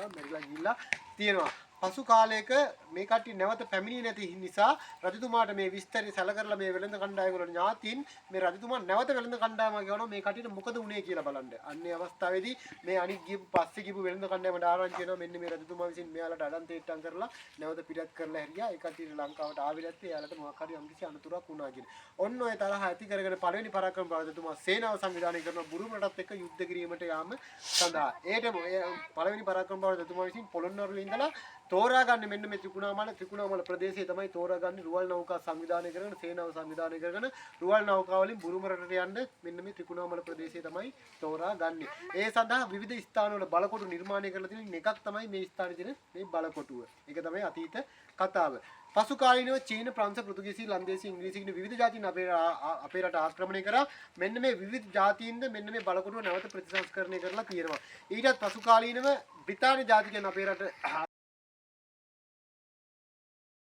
ගිහිල්ලා මැරිලා ගිහිල්ලා තියෙනවා. පසු කාලයක මේ කට්ටිය නැවත පැමිණියේ නැති නිසා රජතුමාට මේ විස්තරي සැලකරලා මේ වෙළඳ කණ්ඩායම වල ඥාතීන් මේ රජතුමා නැවත වෙළඳ කණ්ඩායම කියනවා මේ කට්ටියට මොකද වුනේ කියලා බලන්න. අන්නේ අවස්ථාවේදී මේ අනික් ගියපු පස්සේ ගියපු වෙළඳ කණ්ඩායමට ආරංචි වෙනවා මෙන්න මේ රජතුමා විසින් මෙයාලට අඩන් තේට්ටම් කරලා නැවත පිටත් කරලා හැරියා. ඒ කට්ටියට ලංකාවට ආවේ නැත්තේ එයාලට මොකක් හරි අම්කිසි අනතුරක් වුණා කියන. ඔන්න ඔය තරහ ඇති කරගෙන පළවෙනි පරාක්‍රම රජතුමා සේනාව සංවිධානය කරන බුරුම රටත් එක්ක යුද්ධ කිරීමට යාම සඳහා. ඒට පළවෙනි පරාක්‍රම රජතුමා විසින් පොළොන්නරුවේ ඉඳලා තෝරාගන්නේ මෙන්න මේ ත්‍රිකුණාමල ප්‍රදේශයේ තමයි තෝරාගන්නේ රුවල් නෞකා සංවිධානය කරගෙන සේනාව සංවිධානය කරගෙන රුවල් නෞකා වලින් බුරුම රටට යන්න මෙන්න මේ ත්‍රිකුණාමල ප්‍රදේශයේ තමයි තෝරාගන්නේ. ඒ සඳහා විවිධ ස්ථානවල බලකොටු නිර්මාණය කරලා තියෙන එකක් තමයි මේ ස්ථානයේ තියෙන මේ බලකොටුව. ඒක තමයි අතීත කතාව. පසු කාලීනව චීන, ප්‍රංශ, පෘතුගීසි, ලන්දේසි, ඉංග්‍රීසි කියන විවිධ ජාතීන් අපේ රට ආක්‍රමණය කරා. මෙන්න මේ විවිධ ජාතීන්ද මෙන්න මේ බලකොටුව නැවත ප්‍රතිසංස්කරණය කරලා තියෙනවා. ඊටත් පසු කාලීනව බ්‍රිතාන්‍ය ජාතිකයන් අපේ රට